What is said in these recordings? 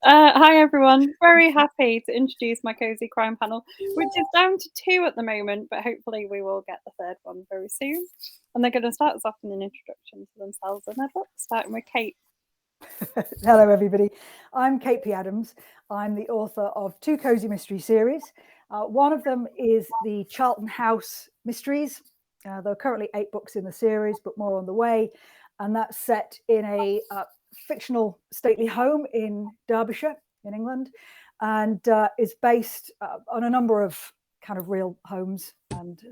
Hi everyone. Very happy to introduce my cozy crime panel, which is down to two at the moment, but hopefully we will get the third one very soon. And they're going to start us off in an introduction to themselves and their book, starting with Kate. Hello everybody, I'm Kate P. Adams. I'm the author of two cozy mystery series. One of them is the Charlton House Mysteries. There are currently 8 books in the series, but more on the way. And that's set in a fictional stately home in Derbyshire in England, and is based on a number of kind of real homes and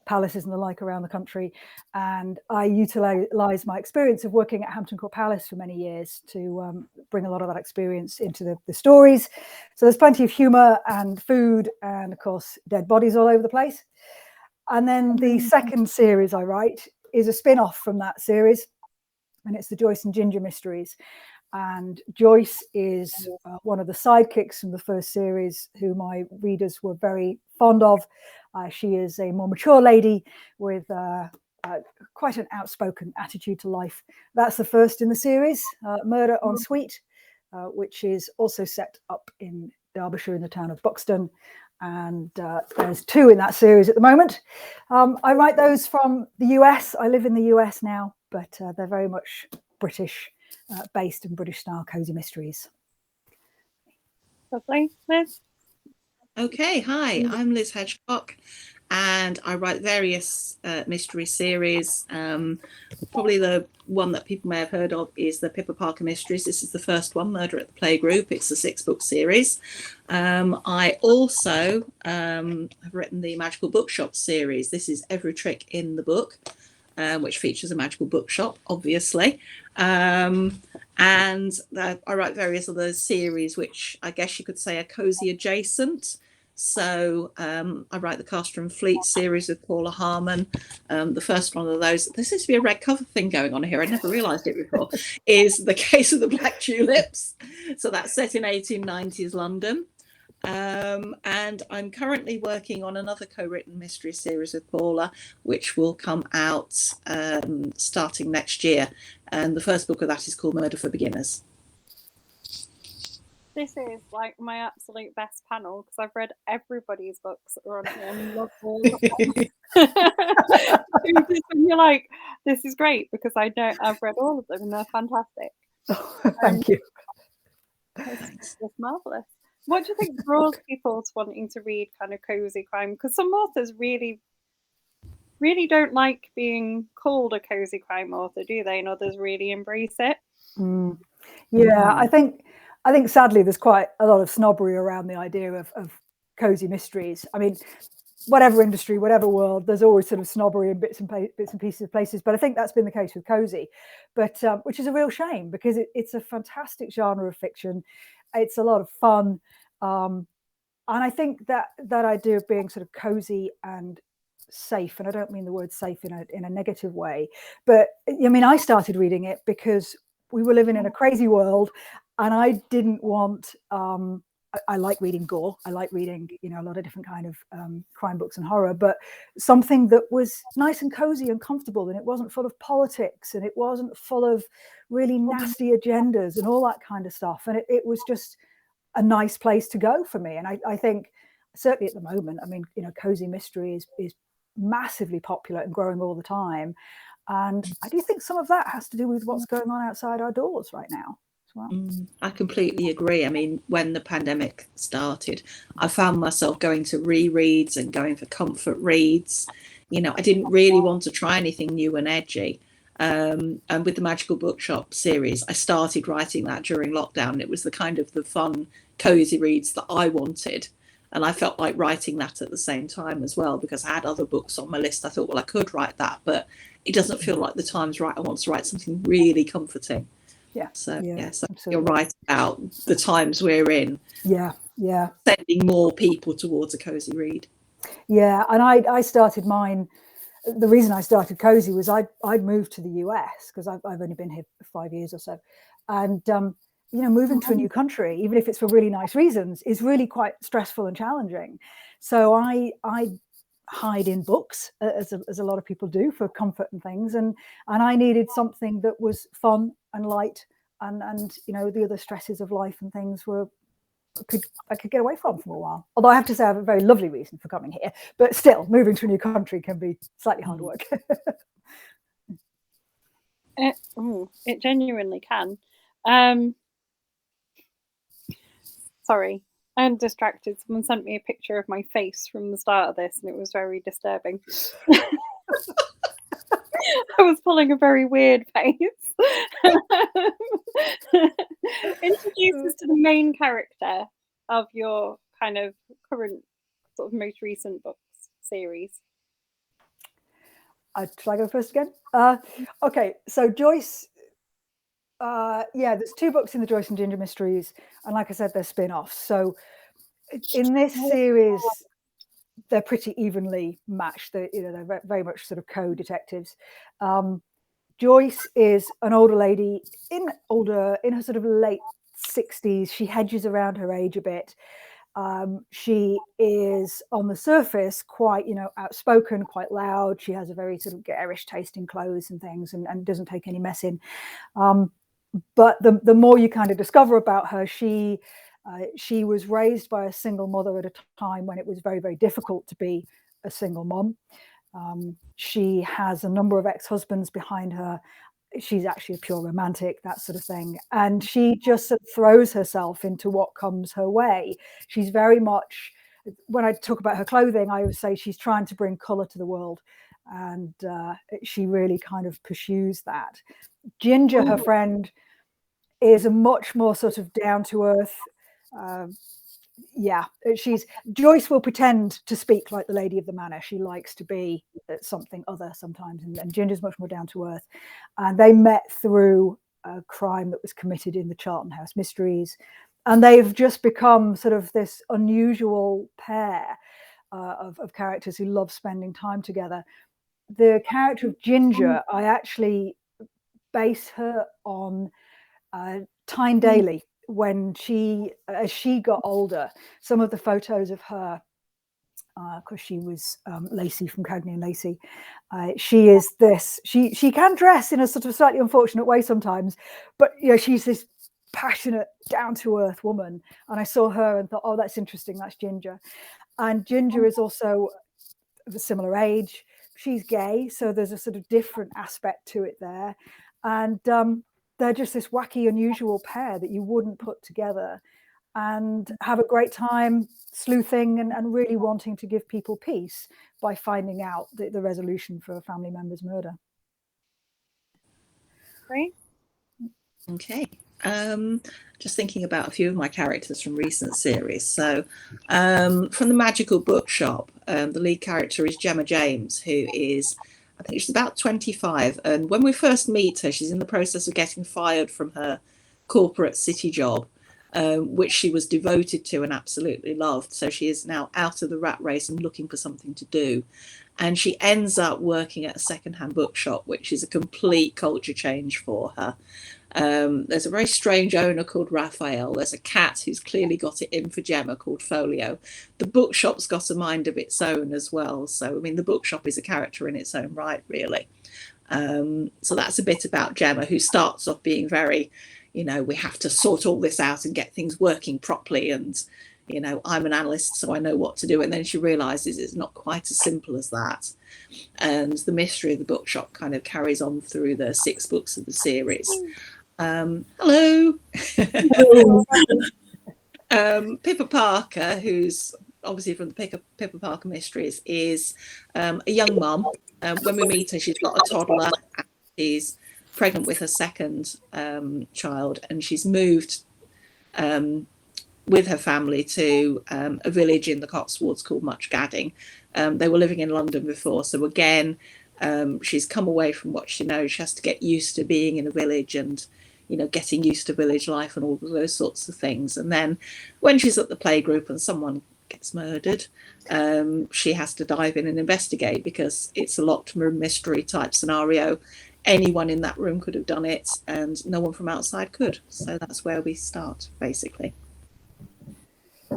palaces and the like around the country. And I utilize my experience of working at Hampton Court Palace for many years to bring a lot of that experience into the stories. So there's plenty of humor and food and, of course, dead bodies all over the place. And then the second series I write is a spin-off from that series, and it's the Joyce and Ginger Mysteries. And Joyce is one of the sidekicks from the first series who my readers were very fond of. She is a more mature lady with quite an outspoken attitude to life. That's the first in the series, Murder en Suite, which is also set up in Derbyshire in the town of Buxton. And there's 2 in that series at the moment. I write those from the US. I live in the US now, but they're very much British based in British style cozy mysteries. Lovely. Liz? Okay, hi, I'm Liz Hedgecock, and I write various mystery series. Probably the one that people may have heard of is the Pippa Parker Mysteries. This is the first one, Murder at the Playgroup. It's a 6-book series. I also have written the Magical Bookshop series. This is Every Trick in the Book, which features a magical bookshop, obviously. And I write various other series, which I guess you could say are cozy adjacent. So I write the Castor and Fleet series with Paula Harmon. The first one of those, there seems to be a red cover thing going on here, I never realised it before, is The Case of the Black Tulips. So that's set in 1890s London. And I'm currently working on another co-written mystery series with Paula, which will come out starting next year. And the first book of that is called Murder for Beginners. This is like my absolute best panel because I've read everybody's books that are on here and love all of them. You're like, this is great because I've read all of them and they're fantastic. Thank you. It's just marvellous. What do you think draws people to wanting to read kind of cozy crime? Because some authors really don't like being called a cozy crime author, do they? And others really embrace it. Yeah, I think sadly there's quite a lot of snobbery around the idea of cozy mysteries. I mean, whatever industry, whatever world, there's always sort of snobbery in bits and pieces of places. But I think that's been the case with cozy, but which is a real shame because it's a fantastic genre of fiction. It's a lot of fun, and I think that idea of being sort of cozy and safe, and I don't mean the word safe in a negative way, but I mean I started reading it because we were living in a crazy world, and I didn't want. I like reading gore. I like reading, a lot of different kind of crime books and horror, but something that was nice and cozy and comfortable, and it wasn't full of politics, and it wasn't full of really nasty agendas and all that kind of stuff. And it was just a nice place to go for me. And I think certainly at the moment, I mean, cozy mystery is massively popular and growing all the time. And I do think some of that has to do with what's going on outside our doors right now. Well. I completely agree. I mean, when the pandemic started, I found myself going to rereads and going for comfort reads. I didn't really want to try anything new and edgy. And with the Magical Bookshop series, I started writing that during lockdown. It was the kind of the fun, cozy reads that I wanted. And I felt like writing that at the same time as well, because I had other books on my list. I thought, well, I could write that, but it doesn't feel like the time's right. I want to write something really comforting. Yeah. So absolutely. You're right about the times we're in. Yeah. Sending more people towards a cozy read. Yeah, and I started mine. The reason I started cozy was I'd moved to the US because I've only been here for 5 years or so, and moving to a new country, even if it's for really nice reasons, is really quite stressful and challenging. So I hide in books, as a lot of people do, for comfort and things, and I needed something that was fun and light and you know, the other stresses of life and things I could get away from for a while. Although I have to say I have a very lovely reason for coming here, but still moving to a new country can be slightly hard work. It genuinely can. Sorry, I'm distracted. Someone sent me a picture of my face from the start of this, and it was very disturbing. I was pulling a very weird face. Introduce us to the main character of your kind of current, sort of most recent books series. Should I go first again? Okay, so Joyce, yeah, there's 2 books in the Joyce and Ginger mysteries, and like I said, they're spin-offs. So in this series, they're pretty evenly matched. They're very much sort of co-detectives. Joyce is an older lady, in her sort of late 60s. She hedges around her age a bit. She is on the surface quite, you know, outspoken, quite loud. She has a very sort of garish taste in clothes and things, and doesn't take any mess in. But the more you kind of discover about her, she was raised by a single mother at a time when it was very, very difficult to be a single mom. She has a number of ex-husbands behind her. She's actually a pure romantic, that sort of thing. And she just sort of throws herself into what comes her way. She's very much, when I talk about her clothing, I would say she's trying to bring color to the world. And she really kind of pursues that. Ginger, her friend, is a much more sort of down to earth. Yeah, Joyce will pretend to speak like the lady of the manor. She likes to be something other sometimes, and Ginger's much more down to earth. And they met through a crime that was committed in the Charlton House mysteries, and they've just become sort of this unusual pair of characters who love spending time together. The character of Ginger, I actually base her on Tyne Daly. When as she got older, some of the photos of her, because she was Lacey from Cagney and Lacey, she is this. She can dress in a sort of slightly unfortunate way sometimes, but you know, she's this passionate, down to earth woman. And I saw her and thought, oh, that's interesting. That's Ginger. And Ginger is also of a similar age. She's gay, so there's a sort of different aspect to it there. And they're just this wacky, unusual pair that you wouldn't put together, and have a great time sleuthing and really wanting to give people peace by finding out the resolution for a family member's murder. Great. Okay. Just thinking about a few of my characters from recent series. So from the Magical Bookshop, the lead character is Gemma James, who is, I think she's about 25. And when we first meet her, she's in the process of getting fired from her corporate city job, which she was devoted to and absolutely loved. So she is now out of the rat race and looking for something to do. And she ends up working at a secondhand bookshop, which is a complete culture change for her. There's a very strange owner called Raphael. There's a cat who's clearly got it in for Gemma called Folio. The bookshop's got a mind of its own as well. So, I mean, the bookshop is a character in its own right, really. So that's a bit about Gemma, who starts off being very, you know, we have to sort all this out and get things working properly. And, you know, I'm an analyst, so I know what to do. And then she realizes it's not quite as simple as that. And the mystery of the bookshop kind of carries on through the 6 books of the series. Hello. Pippa Parker, who's obviously from the Pippa Parker mysteries, is a young mum. When we meet her, she's got a toddler. And she's pregnant with her second child, and she's moved with her family to a village in the Cotswolds called Much Gadding. They were living in London before, so again, she's come away from what she knows. She has to get used to being in a village and, you know, getting used to village life and all of those sorts of things. And then when she's at the playgroup and someone gets murdered, she has to dive in and investigate, because it's a locked room mystery type scenario. Anyone in that room could have done it, and no one from outside could. So that's where we start, basically.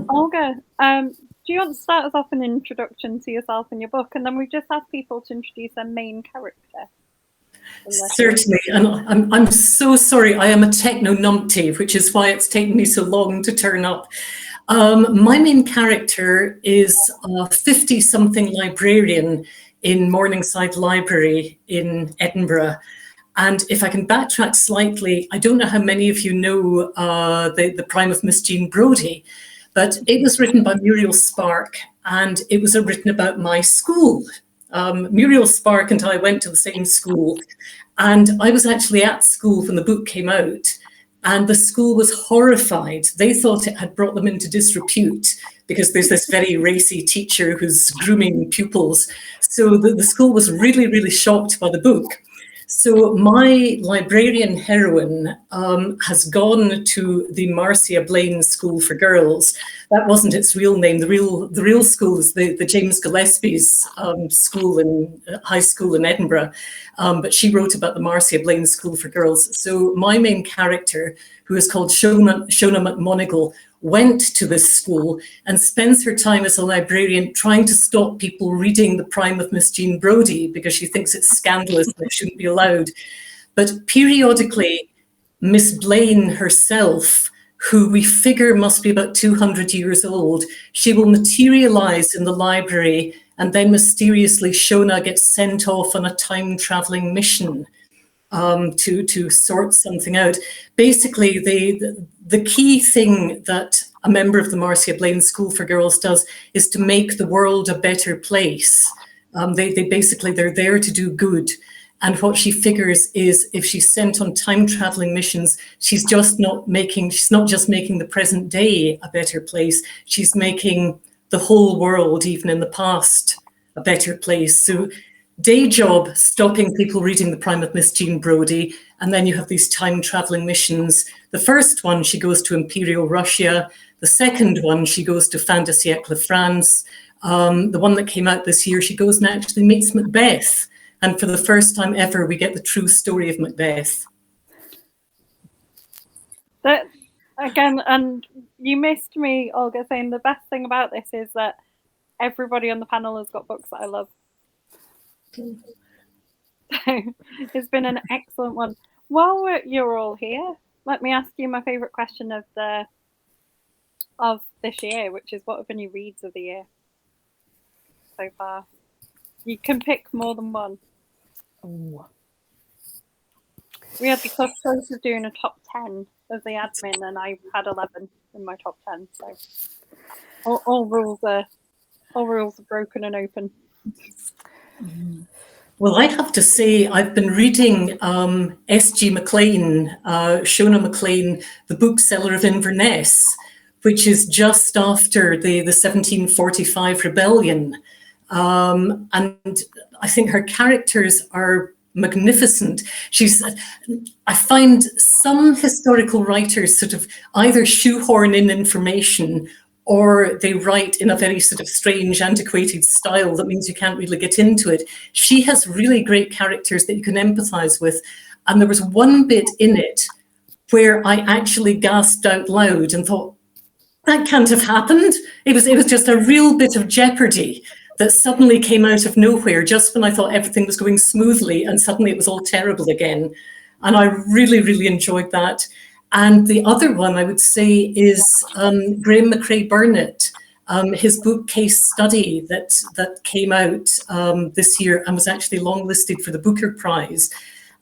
Olga, do you want to start us off an introduction to yourself and your book, and then we just ask people to introduce their main character? Certainly, and I'm so sorry. I am a techno numpty, which is why it's taken me so long to turn up. My main character is a 50-something librarian in Morningside Library in Edinburgh. And if I can backtrack slightly, I don't know how many of you know the Prime of Miss Jean Brodie, but it was written by Muriel Spark, and it was written about my school. Muriel Spark and I went to the same school, and I was actually at school when the book came out, and the school was horrified. They thought it had brought them into disrepute because there's this very racy teacher who's grooming pupils. So the school was really, really shocked by the book. So my librarian heroine has gone to the Marcia Blaine School for Girls. That wasn't its real name. The real school is the James Gillespie's school in high school in Edinburgh. But she wrote about the Marcia Blaine School for Girls. So my main character, who is called Shona McMonigal, went to this school and spends her time as a librarian trying to stop people reading The Prime of Miss Jean Brodie because she thinks it's scandalous and it shouldn't be allowed. But periodically, Miss Blaine herself, who we figure must be about 200 years old, she will materialize in the library, and then mysteriously Shona gets sent off on a time-traveling mission to sort something out. Basically, the key thing that a member of the Marcia Blaine School for Girls does is to make the world a better place. They're there to do good. And what she figures is if she's sent on time traveling missions, she's not just making the present day a better place, she's making the whole world, even in the past, a better place. So day job, stopping people reading The Prime of Miss Jean Brodie, and then you have these time-traveling missions. The first one, she goes to Imperial Russia. The second one, she goes to Fin de siècle France. The one that came out this year, she goes and actually meets Macbeth. And for the first time ever, we get the true story of Macbeth. That, again, and you missed me, Olga, saying the best thing about this is that everybody on the panel has got books that I love. It's been an excellent one. While you're all here, let me ask you my favourite question of this year, which is what have been your reads of the year so far? You can pick more than one. Ooh. We had the tough choice of doing a top 10 of the admin, and I had 11 in my top 10. So all rules are broken and open. Well, I have to say, I've been reading S.G. MacLean, Shona MacLean, The Bookseller of Inverness, which is just after the 1745 rebellion. And I think her characters are magnificent. I find some historical writers sort of either shoehorn in information or they write in a very sort of strange, antiquated style that means you can't really get into it. She has really great characters that you can empathize with. And there was one bit in it where I actually gasped out loud and thought, that can't have happened. It was just a real bit of jeopardy that suddenly came out of nowhere just when I thought everything was going smoothly, and suddenly it was all terrible again. And I really, really enjoyed that. And the other one I would say is Graham McCrae Burnett, his book Case Study that came out this year and was actually longlisted for the Booker Prize.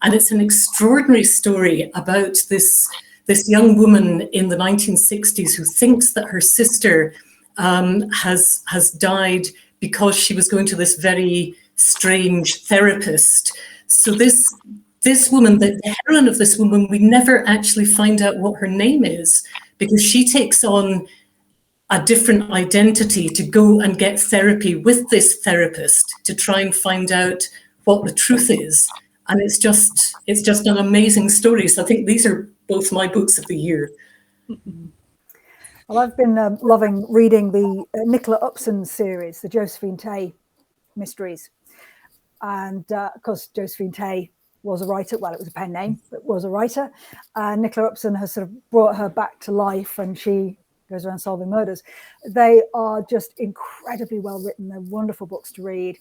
And it's an extraordinary story about this young woman in the 1960s who thinks that her sister has died because she was going to this very strange therapist. So this woman, the heroine of this woman, we never actually find out what her name is because she takes on a different identity to go and get therapy with this therapist to try and find out what the truth is. And it's just an amazing story. So I think these are both my books of the year. Well, I've been loving reading the Nicola Upson series, the Josephine Tay mysteries. And of course, Josephine Tay was a writer. Well, it was a pen name, but was a writer. Nicola Upson has sort of brought her back to life, and she goes around solving murders. They are just incredibly well written. They're wonderful books to read.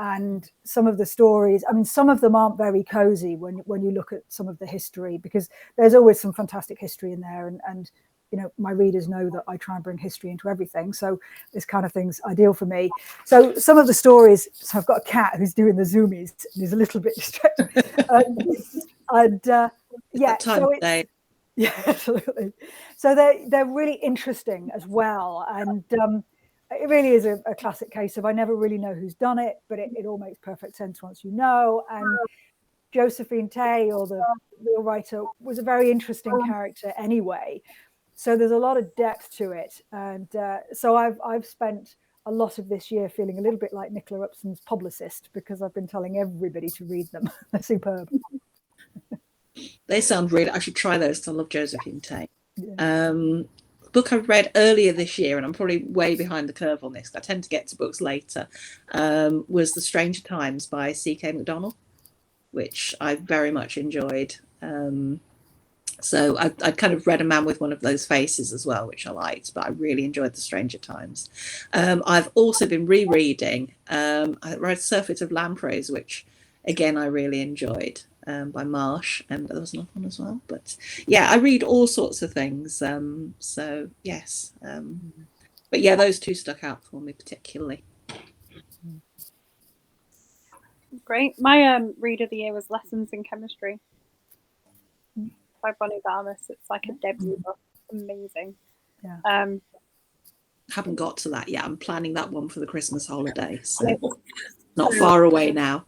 And some of the stories, I mean, some of them aren't very cozy when you look at some of the history, because there's always some fantastic history in there. And you know, my readers know that I try and bring history into everything. So this kind of thing's ideal for me. So some of the stories, so I've got a cat who's doing the zoomies and he's a little bit distracted. Yeah, so it's, yeah, absolutely. So they're really interesting as well. And it really is a classic case of I never really know who's done it, but it all makes perfect sense once you know. And Josephine Tay, or the real writer, was a very interesting character anyway. So there's a lot of depth to it. And so I've spent a lot of this year feeling a little bit like Nicola Upson's publicist, because I've been telling everybody to read them. They're superb. They sound really, I should try those. I love Josephine Tay. Yeah. Book I read earlier this year, and I'm probably way behind the curve on this, I tend to get to books later, was The Stranger Times by C.K. McDonald, which I very much enjoyed. So I'd kind of read A Man with One of Those Faces as well, which I liked, but I really enjoyed The Stranger Times. I've also been rereading, I read Surfeit of Lampreys, which again I really enjoyed, by Marsh, and there was another one as well. But yeah, I read all sorts of things. So yes, but yeah, those two stuck out for me particularly. Great. My read of the year was Lessons in Chemistry by Bonnie Garmus. It's like a debut book. Amazing. Yeah. Haven't got to that yet. I'm planning that one for the Christmas holidays. So not far away now.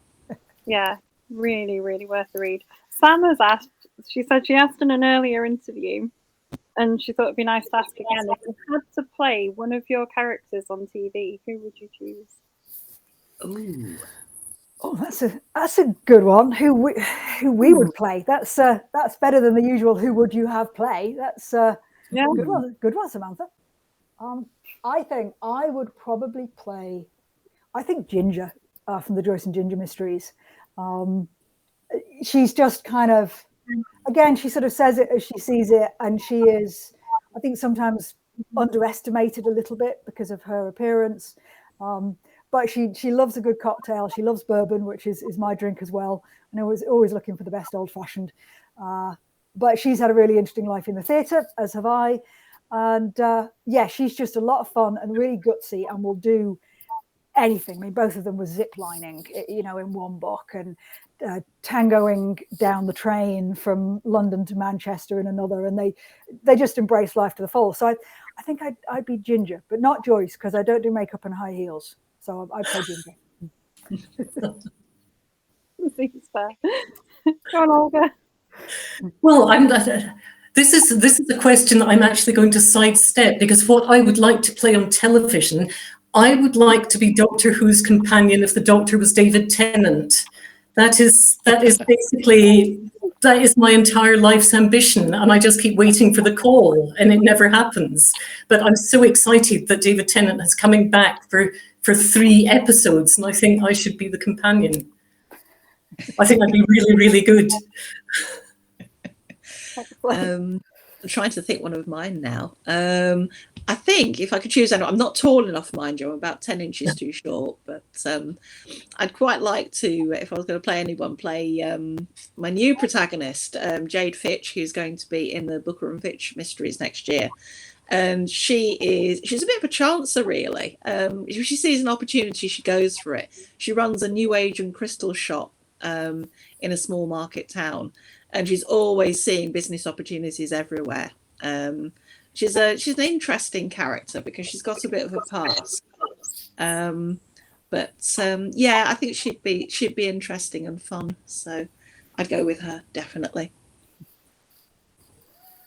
Yeah, really, really worth the read. Sam has asked, she said she asked in an earlier interview, and she thought it'd be nice to ask again, if you had to play one of your characters on TV, who would you choose? Ooh. Oh, that's a good one. Who we would play? That's better than the usual. Who would you have play? That's yeah, good one, Samantha. I think I would probably play. I think Ginger from the Joyce and Ginger mysteries. She's just kind of, again, she sort of says it as she sees it, and she is, I think, sometimes underestimated a little bit because of her appearance. But she loves a good cocktail. She loves bourbon, which is my drink as well. And I was always looking for the best old fashioned. But she's had a really interesting life in the theatre, as have I. And yeah, she's just a lot of fun and really gutsy, and will do anything. I mean, both of them were ziplining, you know, in one book, and tangoing down the train from London to Manchester in another, and they just embrace life to the full. So I think I'd be Ginger, but not Joyce, because I don't do makeup and high heels. So I'd play Ginger. Seems fair. Go on, Olga. Well, this is a question that I'm actually going to sidestep, because what I would like to play on television, I would like to be Doctor Who's companion if the Doctor was David Tennant. That is basically, that is my entire life's ambition, and I just keep waiting for the call, and it never happens. But I'm so excited that David Tennant is coming back for 3 episodes, and I think I should be the companion. I think that'd be really, really good. I'm trying to think one of mine now. I think if I could choose, I'm not tall enough, mind you, I'm about 10 inches too short, but I'd quite like to, if I was going to play anyone, play my new protagonist, Jade Fitch, who's going to be in the Booker and Fitch mysteries next year. And she's a bit of a chancer, really. If she sees an opportunity, she goes for it. She runs a New Age and crystal shop in a small market town, and she's always seeing business opportunities everywhere. She's an interesting character because she's got a bit of a past. But yeah, I think she'd be interesting and fun. So I'd go with her, definitely.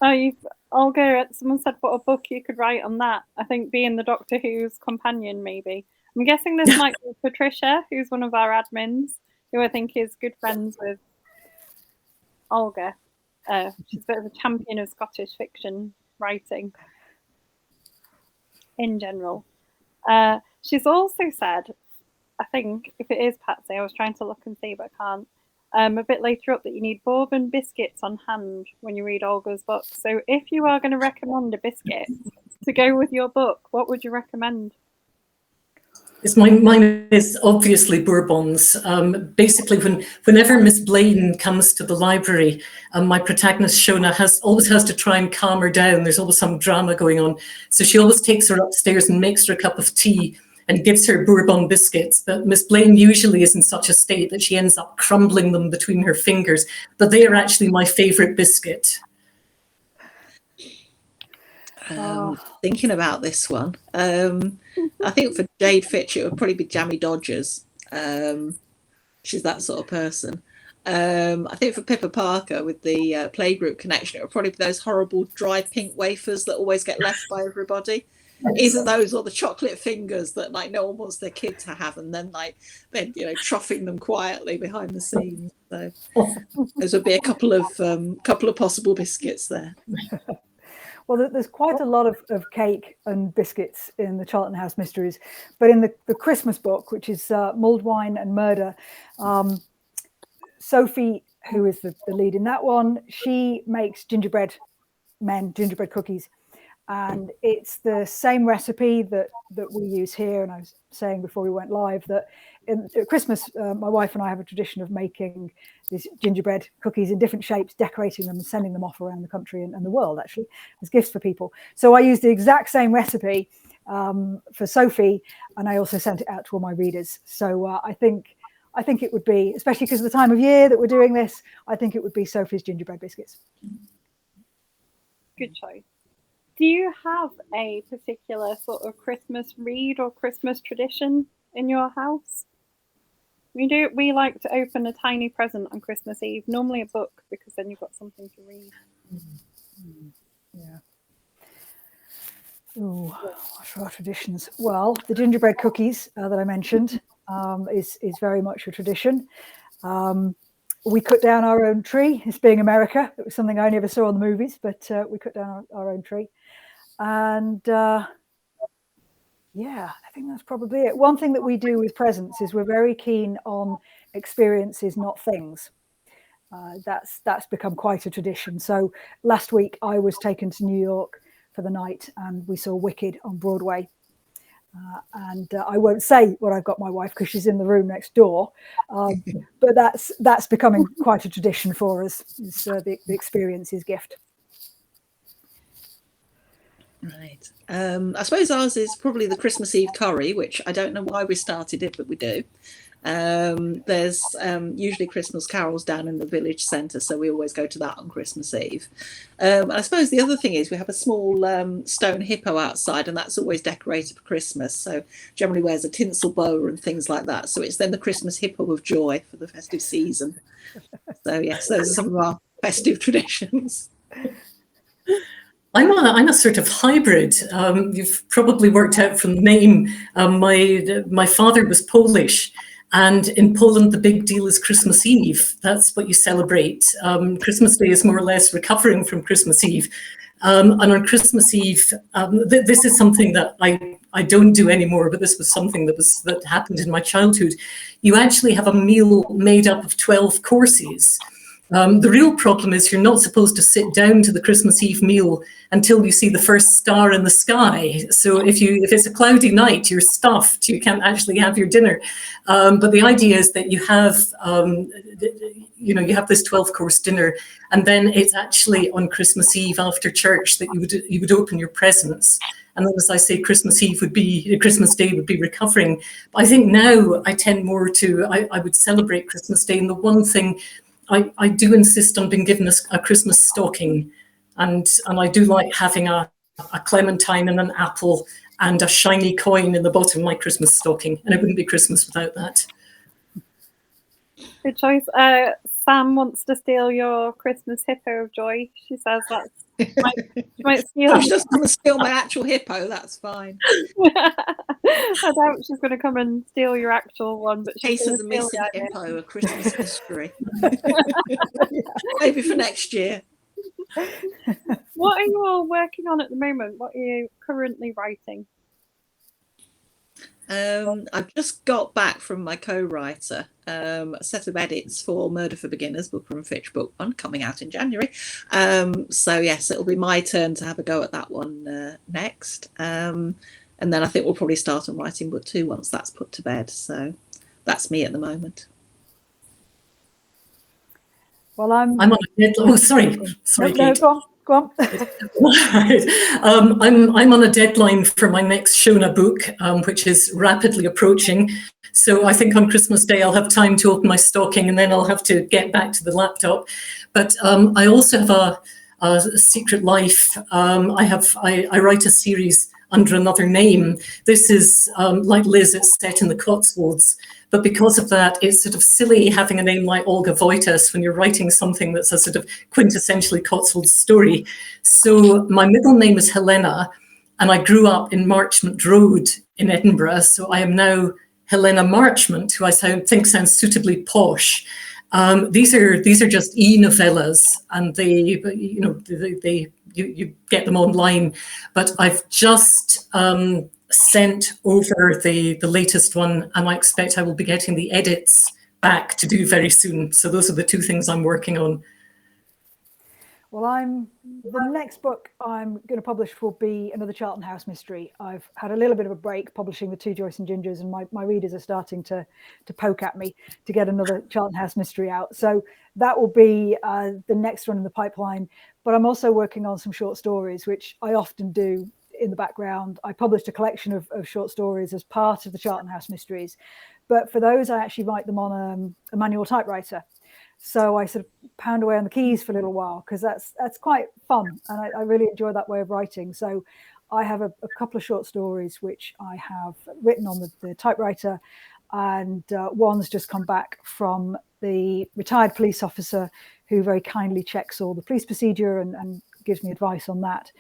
Oh, Olga, someone said what a book you could write on that. I think being the Doctor Who's companion, maybe. I'm guessing this might be Patricia, who's one of our admins, who I think is good friends with Olga. She's a bit of a champion of Scottish fiction writing in general. She's also said, I think, if it is Patsy, I was trying to look and see, but I can't, a bit later up, that you need bourbon biscuits on hand when you read Olga's book. So if you are going to recommend a biscuit to go with your book, what would you recommend? Mine is obviously Bourbons. Basically, whenever Miss Blaine comes to the library, my protagonist Shona always has to try and calm her down. There's always some drama going on. So she always takes her upstairs and makes her a cup of tea and gives her Bourbon biscuits. But Miss Blaine usually is in such a state that she ends up crumbling them between her fingers. But they are actually my favorite biscuit. Thinking about this one, I think for Jade Fitch it would probably be Jammy Dodgers. She's that sort of person. I think for Pippa Parker with the playgroup connection, it would probably be those horrible dry pink wafers that always get left by everybody. Either those or the chocolate fingers that like no one wants their kid to have, and then troughing them quietly behind the scenes. So those would be a couple of possible biscuits there. Well, there's quite a lot of cake and biscuits in the Charlton House Mysteries, but in the Christmas book, which is Mulled Wine and Murder, Sophie, who is the lead in that one, she makes gingerbread cookies, and it's the same recipe that we use here. And I was saying before we went live that at Christmas, my wife and I have a tradition of making these gingerbread cookies in different shapes, decorating them and sending them off around the country and the world, actually, as gifts for people. So I used the exact same recipe for Sophie, and I also sent it out to all my readers. So I think it would be, especially because of the time of year that we're doing this, I think it would be Sophie's gingerbread biscuits. Good choice. Do you have a particular sort of Christmas read or Christmas tradition in your house? We like to open a tiny present on Christmas Eve, normally a book, because then you've got something to read. Yeah. Ooh, what are our traditions? Well, the gingerbread cookies that I mentioned is very much a tradition. We cut down our own tree. This being America, it was something I never saw in the movies, but we cut down our own tree. And yeah, I think that's probably it. One thing that we do with presents is we're very keen on experiences, not things. That's become quite a tradition. So last week I was taken to New York for the night, and we saw Wicked on Broadway. And I won't say what I've got my wife because she's in the room next door. But that's becoming quite a tradition for us. It's, the experiences gift. Right. I suppose ours is probably the Christmas Eve curry, which I don't know why we started it, but we do. There's usually Christmas carols down in the village centre, so we always go to that on Christmas Eve. And I suppose the other thing is we have a small stone hippo outside, and that's always decorated for Christmas. So generally wears a tinsel bow and things like that. So it's then the Christmas hippo of joy for the festive season. So yes, those are some of our festive traditions. I'm a sort of hybrid. You've probably worked out from the name. My father was Polish, and in Poland the big deal is Christmas Eve. That's what you celebrate. Christmas Day is more or less recovering from Christmas Eve. And on Christmas Eve, this is something that I don't do anymore, but this was something that happened in my childhood. You actually have a meal made up of 12 courses. The real problem is you're not supposed to sit down to the Christmas Eve meal until you see the first star in the sky. So if it's a cloudy night, you're stuffed. You can't actually have your dinner. But the idea is that you have this 12-course dinner, and then it's actually on Christmas Eve after church that you would open your presents. And then, as I say, Christmas Day would be recovering. But I think now I tend more to I would celebrate Christmas Day, and the one thing I do insist on being given a Christmas stocking, and I do like having a clementine and an apple and a shiny coin in the bottom of my Christmas stocking, and it wouldn't be Christmas without that. Good choice. Sam wants to steal your Christmas hippo of joy. She says that she might steal. She doesn't want to steal my actual hippo. That's fine. I doubt she's going to come and steal your actual one. But Case of the missing hippo, a Christmas mystery. Maybe for next year. What are you all working on at the moment? What are you currently writing? I've just got back from my co-writer, a set of edits for Murder for Beginners, Booker and Fitch book 1, coming out in January. So yes, it'll be my turn to have a go at that one next. And then I think we'll probably start on writing book 2 once that's put to bed. So that's me at the moment. Well, I'm on a deadline. Oh, sorry, no, Kate. go on. I'm on a deadline for my next Shona book, which is rapidly approaching. So I think on Christmas Day I'll have time to open my stocking, and then I'll have to get back to the laptop. But I also have a secret life. I write a series under another name. This is like Liz, it's set in the Cotswolds. But because of that, it's sort of silly having a name like Olga Wojtas when you're writing something that's a sort of quintessentially Cotswold story. So my middle name is Helena, and I grew up in Marchmont Road in Edinburgh. So I am now Helena Marchmont, who I think sounds suitably posh. These are just e-novellas, and you get them online. But I've just sent over the latest one, and I expect I will be getting the edits back to do very soon. So those are the two things I'm working on. Well, the next book I'm going to publish will be another Charlton House mystery. I've had a little bit of a break publishing the 2 Joyce and Gingers, and my readers are starting to poke at me to get another Charlton House mystery out. So that will be the next one in the pipeline. But I'm also working on some short stories, which I often do in the background. I published a collection of short stories as part of the Charlton House mysteries. But for those, I actually write them on a manual typewriter. So I sort of pound away on the keys for a little while, because that's quite fun, and I really enjoy that way of writing. So I have a couple of short stories which I have written on the typewriter, and one's just come back from the retired police officer who very kindly checks all the police procedure and gives me advice on that.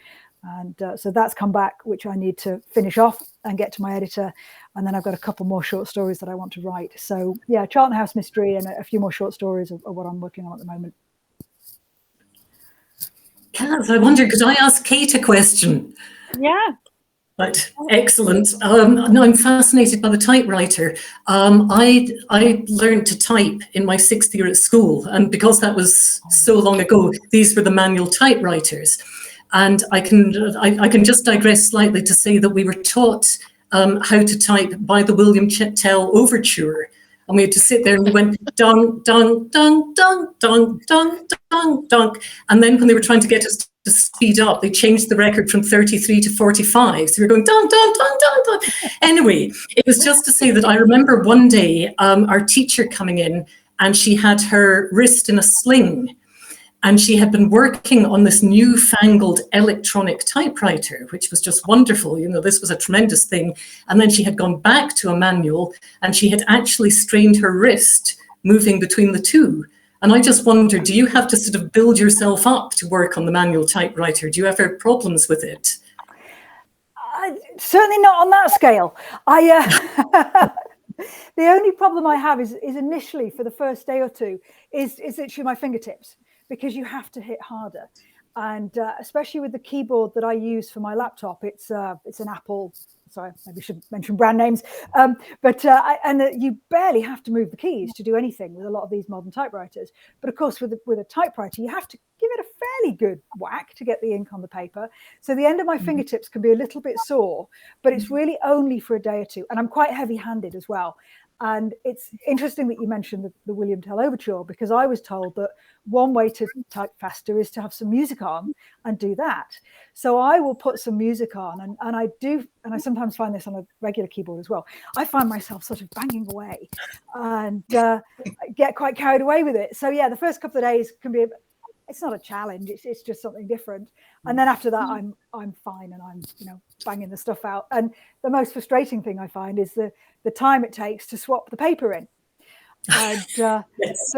And so that's come back, which I need to finish off and get to my editor. And then I've got a couple more short stories that I want to write. So yeah, Charlton House mystery and a few more short stories are what I'm working on at the moment. Kaz, I wonder, could I ask Kate a question? Yeah. Right, excellent. No, I'm fascinated by the typewriter. I learned to type in my 6th year at school, and because that was so long ago, these were the manual typewriters. And I can just digress slightly to say that we were taught how to type by the William Tell Overture. And we had to sit there and we went dun, dun, dun, dun, dun, dun, dun, dun. And then when they were trying to get us to speed up, they changed the record from 33 to 45. So we were going dun, dun, dun, dun, dun. Anyway, it was just to say that I remember one day our teacher coming in, and she had her wrist in a sling. And she had been working on this newfangled electronic typewriter, which was just wonderful. You know, this was a tremendous thing. And then she had gone back to a manual, and she had actually strained her wrist moving between the two. And I just wondered, do you have to sort of build yourself up to work on the manual typewriter? Do you ever have problems with it? Certainly not on that scale. The only problem I have is initially for the first day or two is literally my fingertips, because you have to hit harder. And especially with the keyboard that I use for my laptop, it's an Apple. Sorry, maybe I should mention brand names. You barely have to move the keys to do anything with a lot of these modern typewriters. But of course, with a typewriter, you have to give it a fairly good whack to get the ink on the paper. So the end of my fingertips can be a little bit sore, but it's really only for a day or two. And I'm quite heavy-handed as well. And it's interesting that you mentioned the William Tell Overture, because I was told that one way to type faster is to have some music on and do that. So I will put some music on, and I sometimes find this on a regular keyboard as well. I find myself sort of banging away and get quite carried away with it. So yeah, the first couple of days can be it's not a challenge, it's just something different. And then after that, I'm fine, and I'm banging the stuff out. And the most frustrating thing I find is the time it takes to swap the paper in. And Yes.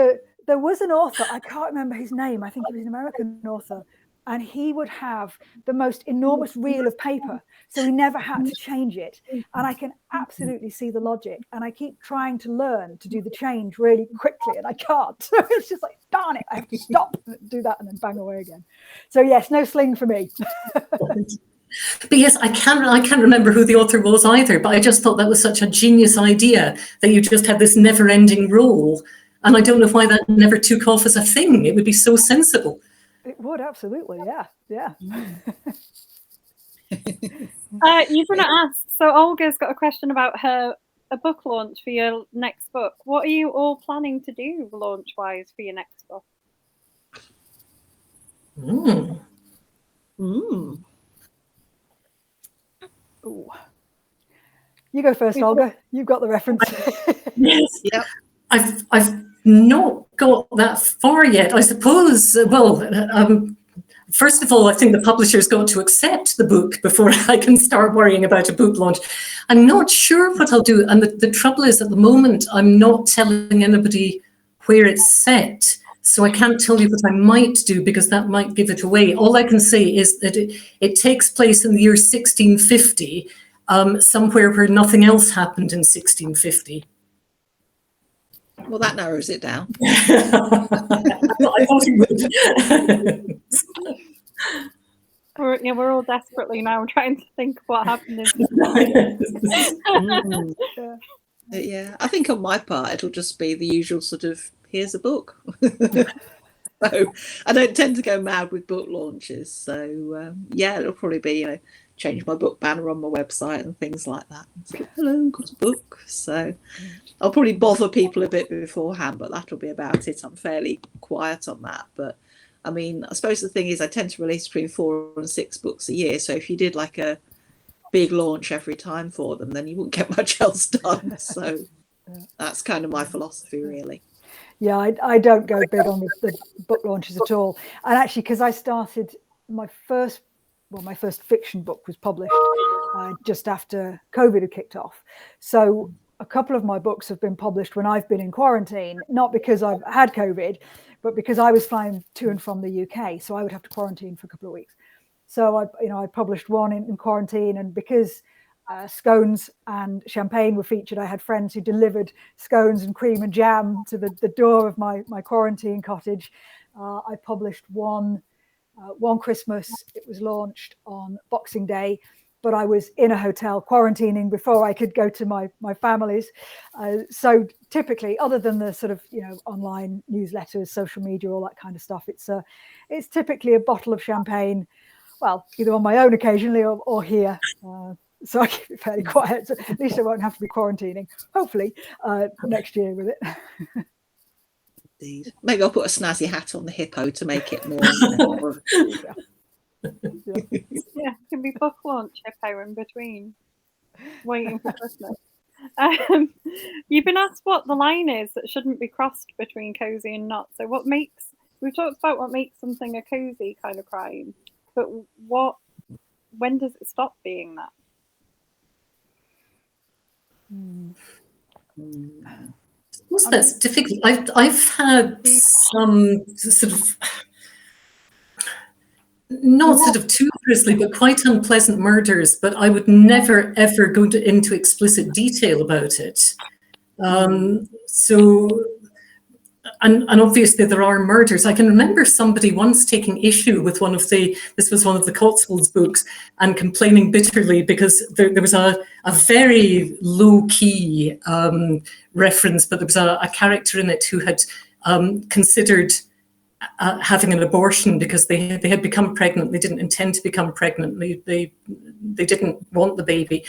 there was an author, I can't remember his name, I think he was an American author, and he would have the most enormous reel of paper, so he never had to change it. And I can absolutely see the logic, and I keep trying to learn to do the change really quickly, and I can't. So it's just like, darn it, I have to stop and do that and then bang away again. So yes, no sling for me. But yes, I can't remember who the author was either, but I just thought that was such a genius idea, that you just had this never-ending roll. And I don't know why that never took off as a thing. It would be so sensible. It would, absolutely, yeah. You're going to ask, so Olga's got a question about a book launch for your next book. What are you all planning to do launch-wise for your next book? Ooh. You go first, Olga. You've got the reference. Yes. Yep. I've not got that far yet. I suppose, first of all, I think the publisher's got to accept the book before I can start worrying about a book launch. I'm not sure what I'll do. And the trouble is, at the moment, I'm not telling anybody where it's set. So I can't tell you what I might do because that might give it away. All I can say is that it takes place in the year 1650, somewhere where nothing else happened in 1650. Well, that narrows it down. I thought it would. We're all desperately now trying to think what happened. Yeah, I think on my part, it'll just be the usual sort of, here's a book. So I don't tend to go mad with book launches. So yeah, it'll probably be, change my book banner on my website and things like that. So, hello, got a book. So I'll probably bother people a bit beforehand, but that'll be about it. I'm fairly quiet on that. But I mean, I suppose the thing is I tend to release between 4 and 6 books a year. So if you did like a big launch every time for them, then you wouldn't get much else done. So that's kind of my philosophy, really. Yeah, I don't go big on the book launches at all. And actually, because I started my first fiction book was published just after COVID had kicked off. So a couple of my books have been published when I've been in quarantine, not because I've had COVID, but because I was flying to and from the UK. So I would have to quarantine for a couple of weeks. So I published one in quarantine, and because scones and champagne were featured, I had friends who delivered scones and cream and jam to the door of my quarantine cottage. I published one Christmas. It was launched on Boxing Day, but I was in a hotel quarantining before I could go to my family's. So typically, other than the sort of online newsletters, social media, all that kind of stuff, it's typically a bottle of champagne. Well, either on my own occasionally or here. So I keep it fairly quiet. So at least I won't have to be quarantining, hopefully, next year with it. Indeed. Maybe I'll put a snazzy hat on the hippo to make it more. Yeah, it can be book launch hippo in between, waiting for Christmas. You've been asked what the line is that shouldn't be crossed between cozy and not. So we've talked about what makes something a cozy kind of crime, but when does it stop being that? Well, that's difficult. I've had some sort of not sort of too grisly, but quite unpleasant murders. But I would never ever go into explicit detail about it. And obviously there are murders. I can remember somebody once taking issue with this was one of the Cotswolds books, and complaining bitterly because there was a very low-key reference, but there was a character in it who had considered having an abortion because they had become pregnant. They didn't intend to become pregnant. They didn't want the baby.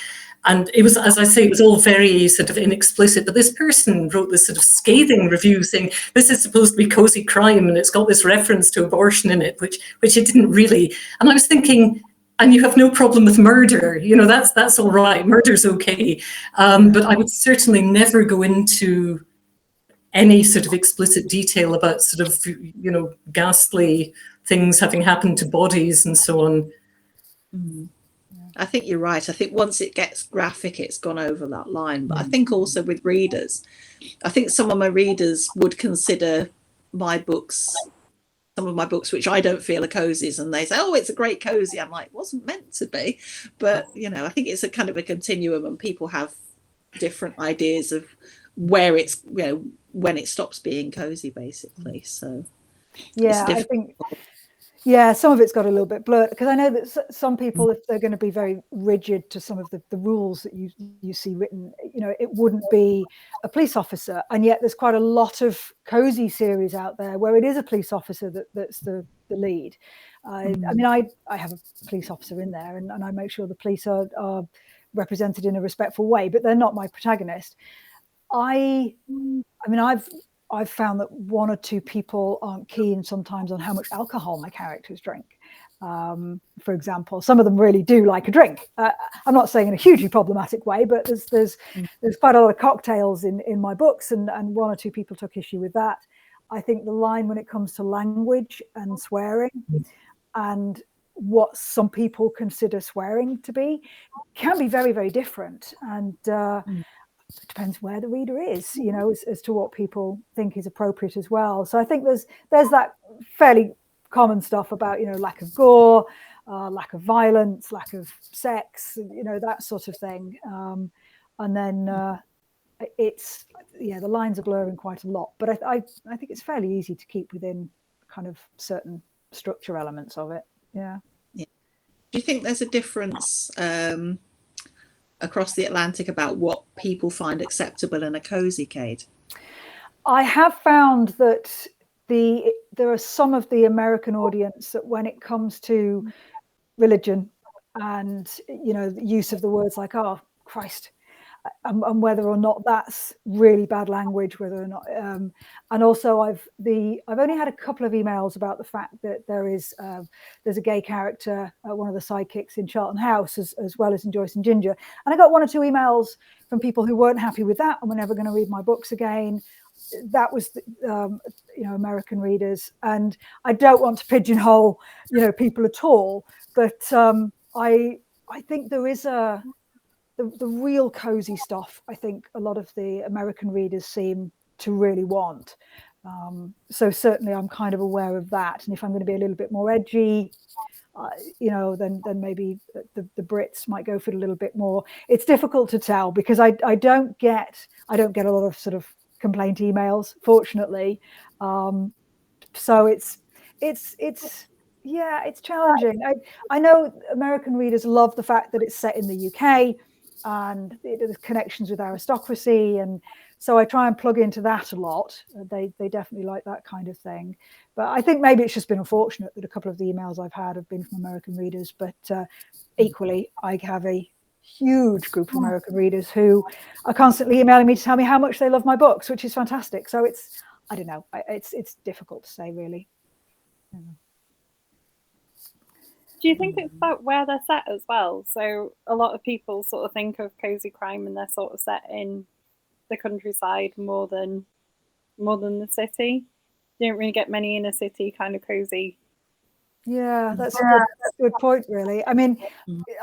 And it was, as I say, it was all very sort of inexplicit. But this person wrote this sort of scathing review saying, this is supposed to be cozy crime and it's got this reference to abortion in it, which it didn't really. And I was thinking, and you have no problem with murder, that's all right. Murder's okay. But I would certainly never go into any sort of explicit detail about sort of, ghastly things having happened to bodies and so on. I think you're right. I think once it gets graphic, it's gone over that line. But I think also with readers, I think some of my readers would consider some of my books, which I don't feel are cozies, and they say, oh, it's a great cozy. I'm like, it wasn't meant to be. But, I think it's a kind of a continuum, and people have different ideas of where it's, when it stops being cozy, basically. So yeah, I think some of it's got a little bit blurred, because I know that some people, if they're going to be very rigid to some of the rules that you see written, it wouldn't be a police officer, and yet there's quite a lot of cozy series out there where it is a police officer that's the lead. I mean, I have a police officer in there, and I make sure the police are represented in a respectful way, but they're not my protagonist. I mean, I've found that one or two people aren't keen sometimes on how much alcohol my characters drink. For example, some of them really do like a drink. I'm not saying in a hugely problematic way, but there's quite a lot of cocktails in my books, and one or two people took issue with that. I think the line when it comes to language and swearing and what some people consider swearing to be can be very, very different. And it depends where the reader is, you know, as to what people think is appropriate as well. So I think there's that fairly common stuff about, you know, lack of gore, lack of violence, lack of sex, you know, that sort of thing. And then it's, yeah, the lines are blurring quite a lot, but I think it's fairly easy to keep within kind of certain structure elements of it. Yeah. Do you think there's a difference across the Atlantic about what people find acceptable in a cozy, Kate? I have found that there are some of the American audience that when it comes to religion and, you know, the use of the words like, oh, Christ, and whether or not that's really bad language, whether or not, and also I've only had a couple of emails about the fact that there's a gay character, one of the sidekicks in Charlton House, as well as in Joyce and Ginger, and I got one or two emails from people who weren't happy with that and were never going to read my books again. That was you know, American readers, and I don't want to pigeonhole, you know, people at all, but I think there is the real cozy stuff. I think a lot of the American readers seem to really want. So certainly I'm kind of aware of that. And if I'm going to be a little bit more edgy, you know, then maybe the Brits might go for it a little bit more. It's difficult to tell because I don't get a lot of sort of complaint emails, fortunately. So it's yeah, it's challenging. I know American readers love the fact that it's set in the UK and there's connections with aristocracy, and so I try and plug into that a lot. They definitely like that kind of thing, but I think maybe it's just been unfortunate that a couple of the emails I've had have been from American readers, but equally I have a huge group of American readers who are constantly emailing me to tell me how much they love my books, which is fantastic. So it's, I don't know, it's difficult to say really. Do you think it's about where they're set as well? So a lot of people sort of think of cozy crime and they're sort of set in the countryside more than the city. You don't really get many inner city kind of cozy. Yeah, that's a good point, really. I mean,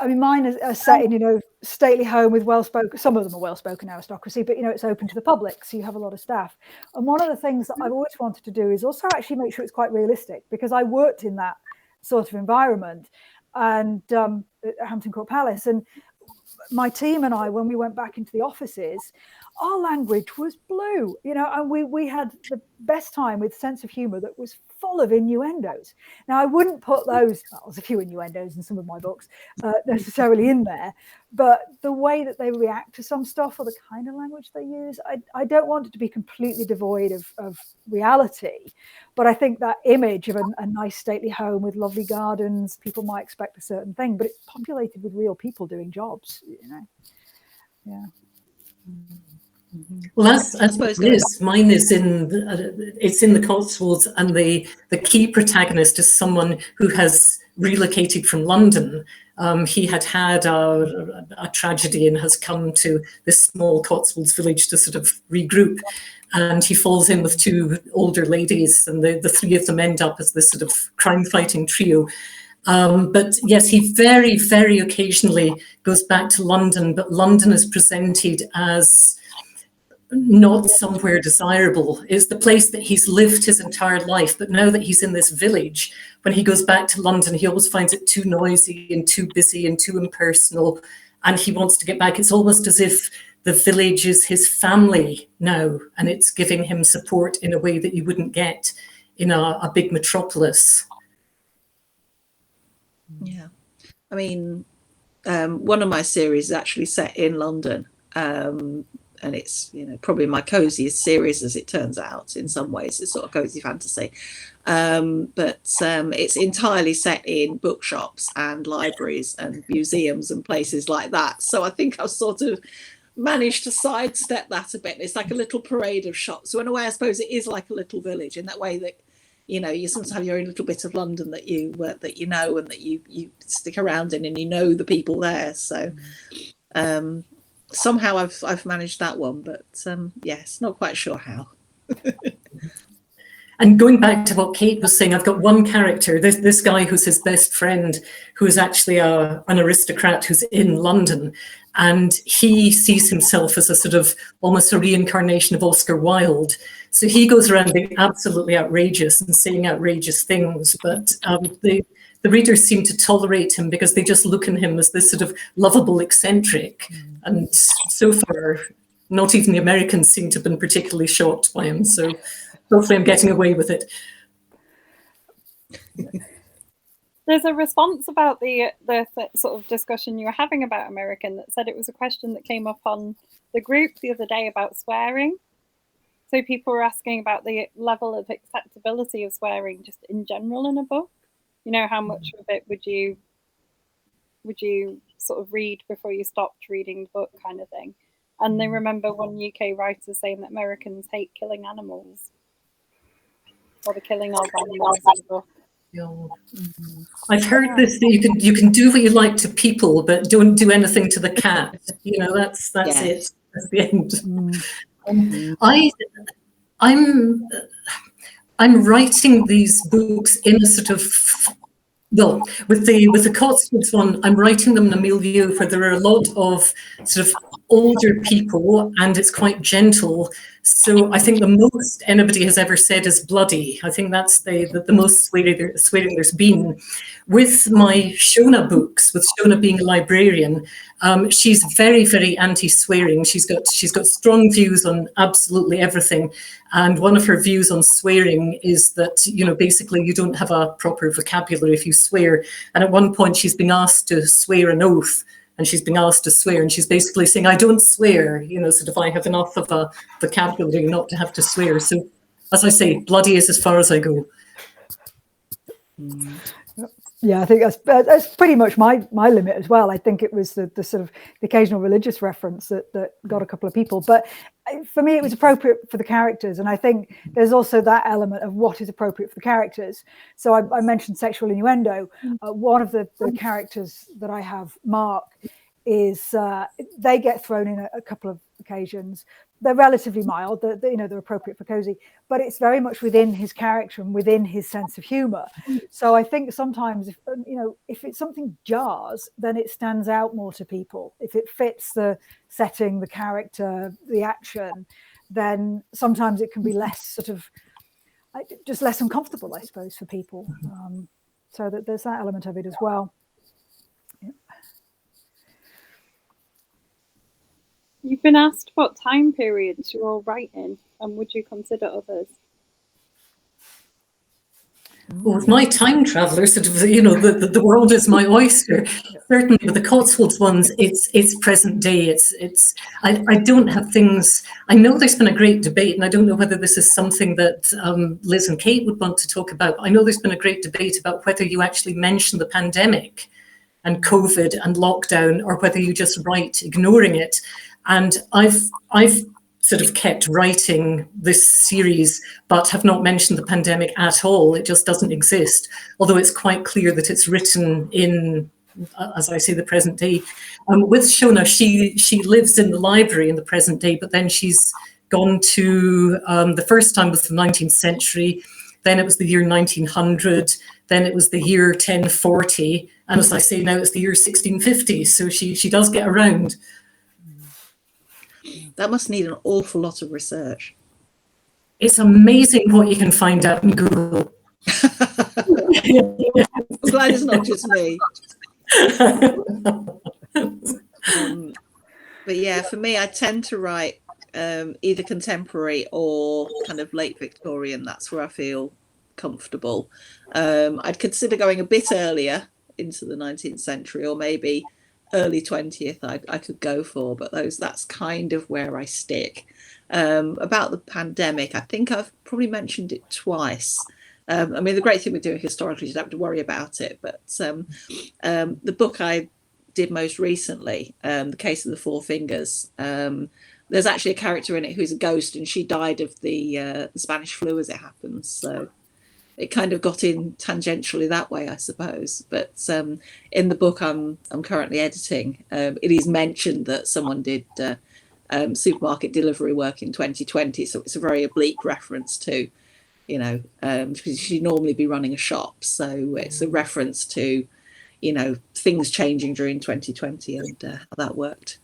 mine are set in, you know, stately home with well-spoken. Some of them are well-spoken aristocracy, but you know, it's open to the public, so you have a lot of staff. And one of the things that I've always wanted to do is also actually make sure it's quite realistic, because I worked in that sort of environment and at Hampton Court Palace, and my team and I, when we went back into the offices, our language was blue, you know, and we had the best time with sense of humor that was full of innuendos. Now, I wouldn't put those, well, there's a few innuendos in some of my books necessarily in there, but the way that they react to some stuff or the kind of language they use, I don't want it to be completely devoid of reality. But I think that image of a nice stately home with lovely gardens, people might expect a certain thing, but it's populated with real people doing jobs, you know. Yeah. Well, that's what it is. Mine is it's in the Cotswolds, and the key protagonist is someone who has relocated from London. He had a tragedy and has come to this small Cotswolds village to sort of regroup. And he falls in with two older ladies, and the three of them end up as this sort of crime-fighting trio. But yes, he very, very occasionally goes back to London, but London is presented as not somewhere desirable. It's the place that he's lived his entire life, but now that he's in this village, when he goes back to London, he always finds it too noisy and too busy and too impersonal, and he wants to get back. It's almost as if the village is his family now, and it's giving him support in a way that you wouldn't get in a big metropolis. Yeah, I mean, one of my series is actually set in London. and it's, you know, probably my coziest series as it turns out. In some ways it's sort of cozy fantasy, but it's entirely set in bookshops and libraries and museums and places like that. So I think I've sort of managed to sidestep that a bit. It's like a little parade of shops. So in a way, I suppose it is like a little village, in that way that, you know, you sometimes have your own little bit of London that you know, and that you stick around in, and you know the people there. So somehow I've managed that one, but yes, not quite sure how. And going back to what Kate was saying, I've got one character, this guy who's his best friend, who is actually an aristocrat who's in London. And he sees himself as a sort of almost a reincarnation of Oscar Wilde. So he goes around being absolutely outrageous and saying outrageous things. But the readers seem to tolerate him because they just look at him as this sort of lovable eccentric. And so far, not even the Americans seem to have been particularly shocked by him. So hopefully I'm getting away with it. There's a response about the sort of discussion you were having about American that said it was a question that came up on the group the other day about swearing. So people were asking about the level of acceptability of swearing just in general in a book. You know, how much of it would you sort of read before you stopped reading the book, kind of thing. And they remember one UK writer saying that Americans hate killing animals, or the killing of animals in the book. I've heard this, that you can do what you like to people, but don't do anything to the cat. You know, that's Yeah. it. That's the end. I'm writing these books in a sort of, well, with the Cotswolds one, I'm writing them in a milieu where there are a lot of sort of older people, and it's quite gentle. So I think the most anybody has ever said is bloody. I think that's the most swearing there's been. With my Shona books, with Shona being a librarian, she's very, very anti-swearing. She's got strong views on absolutely everything. And one of her views on swearing is that, you know, basically you don't have a proper vocabulary if you swear. And at one point she's been asked to swear an oath, and she's been asked to swear, and she's basically saying, I don't swear, you know, so if I have enough of a vocabulary not to have to swear. So, as I say, bloody is as far as I go. Yeah, I think that's pretty much my limit as well. I think it was the sort of the occasional religious reference that got a couple of people. But for me, it was appropriate for the characters. And I think there's also that element of what is appropriate for the characters. So I mentioned sexual innuendo. One of the characters that I have, Mark, is they get thrown in a couple of occasions. They're relatively mild, they're appropriate for cozy, but it's very much within his character and within his sense of humor. So I think sometimes if it's something jars, then it stands out more to people. If it fits the setting, the character, the action, then sometimes it can be less sort of just less uncomfortable, I suppose, for people. So that there's that element of it as well. You've been asked what time periods you're all writing, and would you consider others? Well, with my time traveller, sort of, you know, the world is my oyster. Certainly with the Cotswolds ones, it's present day. I don't have things. I know there's been a great debate, and I don't know whether this is something that Liz and Kate would want to talk about. I know there's been a great debate about whether you actually mention the pandemic and COVID and lockdown, or whether you just write ignoring it. And I've sort of kept writing this series, but have not mentioned the pandemic at all. It just doesn't exist, although it's quite clear that it's written in, as I say, the present day. With Shona, she lives in the library in the present day, but then she's gone to, the first time was the 19th century, then it was the year 1900, then it was the year 1040, and as I say now, it's the year 1650, so she does get around. That must need an awful lot of research. It's amazing what you can find out in Google. I'm glad it's not just me. But yeah, for me, I tend to write either contemporary or kind of late Victorian. That's where I feel comfortable. I'd consider going a bit earlier into the 19th century, or maybe early 20th I could go for, but that's kind of where I stick. About the pandemic, I think I've probably mentioned it twice. I mean, the great thing with doing historically is you don't have to worry about it, but the book I did most recently, The Case of the Four Fingers, there's actually a character in it who's a ghost, and she died of the Spanish flu as it happens. So it kind of got in tangentially that way, I suppose. But in the book I'm currently editing, it is mentioned that someone did supermarket delivery work in 2020. So it's a very oblique reference to, because she'd normally be running a shop. So it's a reference to, things changing during 2020 and how that worked.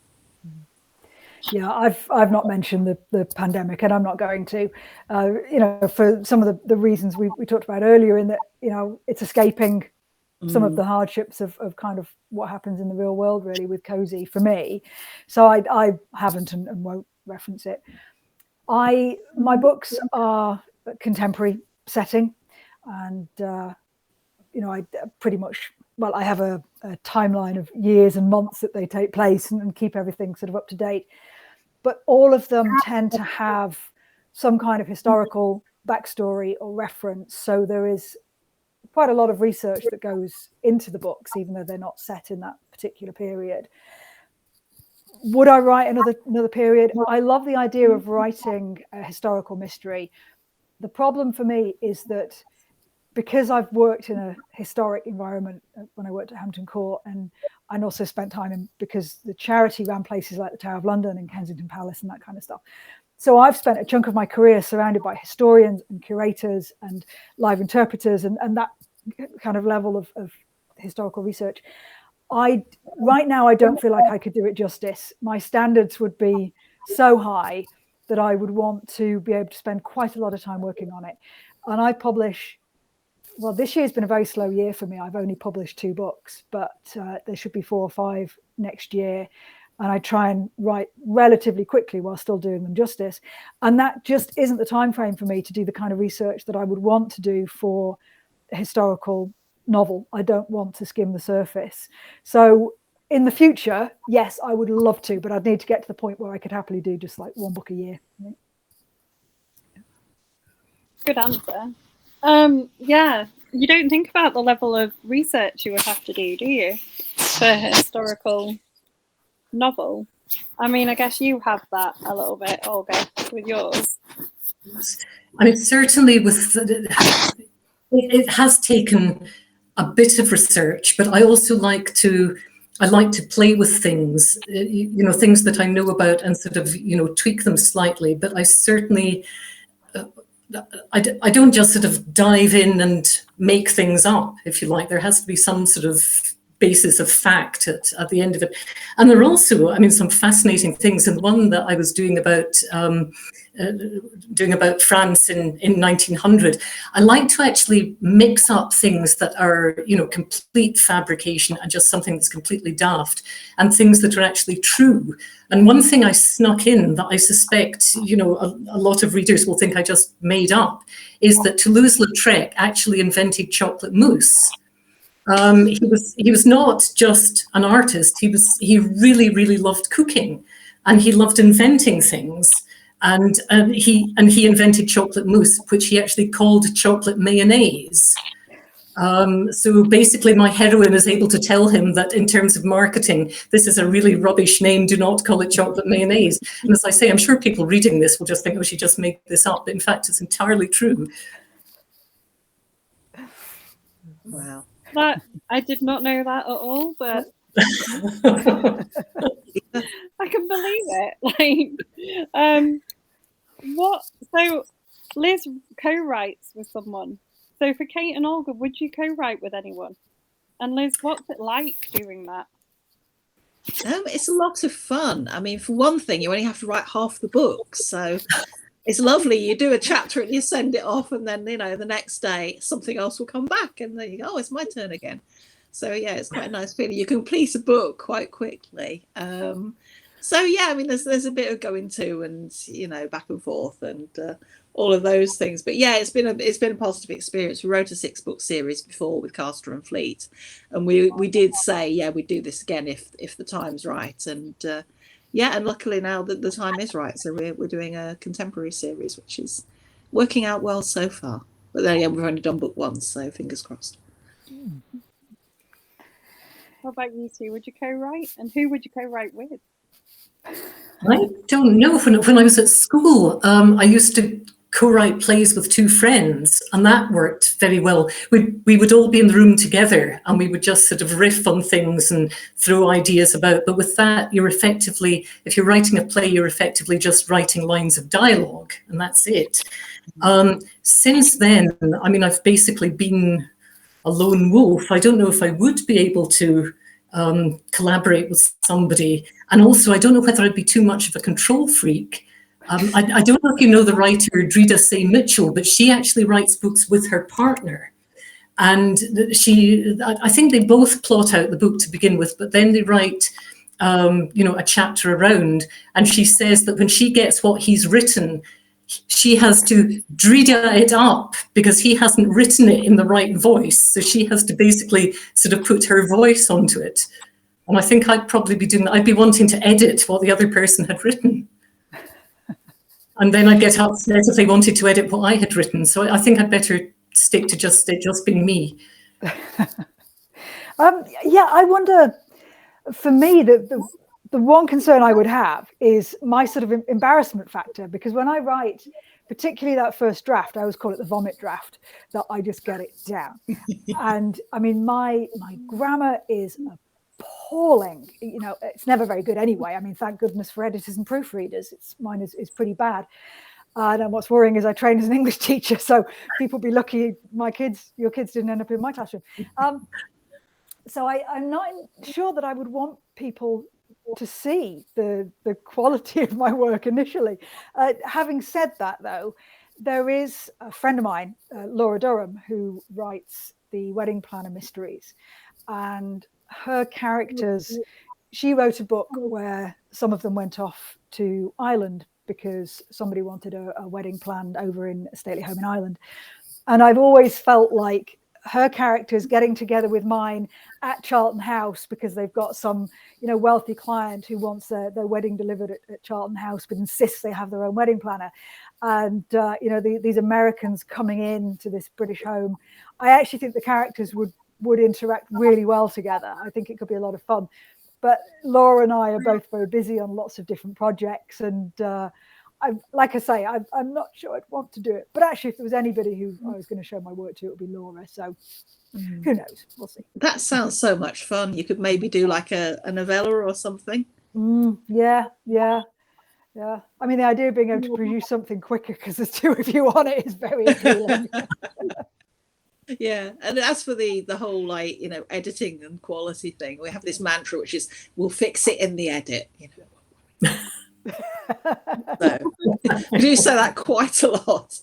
Yeah, I've not mentioned the pandemic, and I'm not going to, for some of the reasons we talked about earlier, in that, it's escaping some of the hardships of kind of what happens in the real world, really, with cozy for me. So I haven't and won't reference it. My books are contemporary setting, and I pretty much, well, I have a timeline of years and months that they take place, and keep everything sort of up to date. But all of them tend to have some kind of historical backstory or reference. So there is quite a lot of research that goes into the books, even though they're not set in that particular period. Would I write another period? I love the idea of writing a historical mystery. The problem for me is that, because I've worked in a historic environment when I worked at Hampton Court, and also spent time in, because the charity ran places like the Tower of London and Kensington Palace and that kind of stuff. So I've spent a chunk of my career surrounded by historians and curators and live interpreters and that kind of level of historical research. Right now, I don't feel like I could do it justice. My standards would be so high that I would want to be able to spend quite a lot of time working on it. And I publish, well, this year's been a very slow year for me. I've only published 2 books, but there should be 4 or 5 next year. And I try and write relatively quickly while still doing them justice. And that just isn't the time frame for me to do the kind of research that I would want to do for a historical novel. I don't want to skim the surface. So in the future, yes, I would love to, but I'd need to get to the point where I could happily do just like 1 book a year. Good answer. Yeah, you don't think about the level of research you would have to do you, for a historical novel? I mean, I guess you have that a little bit, Olga, with yours. I mean, certainly it has taken a bit of research, but I also like to play with things, things that I know about, and sort of, tweak them slightly. But I certainly, I don't just sort of dive in and make things up, if you like. There has to be some sort of basis of fact at the end of it. And there are also, I mean, some fascinating things. And one that I was doing about France in 1900, I like to actually mix up things that are, complete fabrication and just something that's completely daft, and things that are actually true. And one thing I snuck in that I suspect, a lot of readers will think I just made up, is that Toulouse-Lautrec actually invented chocolate mousse. He was not just an artist. He really, really loved cooking, and he loved inventing things. And he invented chocolate mousse, which he actually called chocolate mayonnaise. So basically, my heroine is able to tell him that in terms of marketing, this is a really rubbish name. Do not call it chocolate mayonnaise. And as I say, I'm sure people reading this will just think, oh, she just made this up. But in fact, it's entirely true. Wow. That, I did not know that at all, but I can believe it. So Liz co-writes with someone. So for Kate and Olga, would you co-write with anyone? And Liz, what's it like doing that? It's a lot of fun. I mean, for one thing, you only have to write half the book, so it's lovely. You do a chapter and you send it off, and then the next day something else will come back, and then you go, oh, it's my turn again. So yeah, it's quite a nice feeling. You complete a book quite quickly. So yeah, I mean, there's a bit of going to and back and forth, and all of those things. But yeah, it's been a positive experience. We wrote a 6-book series before with Castor and Fleet, and we did say, yeah, we'd do this again if the time's right. And yeah, and luckily now that the time is right, so we're doing a contemporary series, which is working out well so far. But then again, we've only done book 1, so fingers crossed. What about you two? Would you co-write? And who would you co-write with? I don't know. When I was at school, I used to co-write plays with 2 friends, and that worked very well. We would all be in the room together, and we would just sort of riff on things and throw ideas about. But with that, you're effectively, if you're writing a play, you're effectively just writing lines of dialogue, and that's it. Since then, I mean, I've basically been a lone wolf. I don't know if I would be able to collaborate with somebody. And also, I don't know whether I'd be too much of a control freak. I don't know if you know the writer Drida Say Mitchell, but she actually writes books with her partner. And I think they both plot out the book to begin with, but then they write, a chapter around. And she says that when she gets what he's written, she has to Drida it up because he hasn't written it in the right voice. So she has to basically sort of put her voice onto it. And I think I'd probably be doing that. I'd be wanting to edit what the other person had written. And then I'd get upset if they wanted to edit what I had written. So I think I'd better stick to just being me. Yeah, I wonder, for me, the one concern I would have is my sort of embarrassment factor, because when I write, particularly that first draft, I always call it the vomit draft, that I just get it down. And I mean, my grammar is appalling. It's never very good anyway. I mean, thank goodness for editors and proofreaders. Mine is pretty bad. And what's worrying is I train as an English teacher, so people be lucky your kids didn't end up in my classroom. So I'm not sure that I would want people to see the quality of my work initially. Having said that, though, there is a friend of mine, Laura Durham, who writes the Wedding Planner Mysteries, and her characters, she wrote a book where some of them went off to Ireland because somebody wanted a wedding planned over in a stately home in Ireland. And I've always felt like her characters getting together with mine at Charlton House because they've got some, wealthy client who wants their wedding delivered at Charlton House, but insists they have their own wedding planner. And, these Americans coming in to this British home. I actually think the characters would interact really well together. I think it could be a lot of fun. But Laura and I are both very busy on lots of different projects. And like I say, I'm not sure I'd want to do it. But actually, if there was anybody who I was going to show my work to, it would be Laura. So who knows? We'll see. That sounds so much fun. You could maybe do like a novella or something. Yeah. I mean, the idea of being able to produce something quicker because there's 2 of you on it is very appealing. Yeah, and as for the whole editing and quality thing, we have this mantra which is we'll fix it in the edit. So we do say that quite a lot.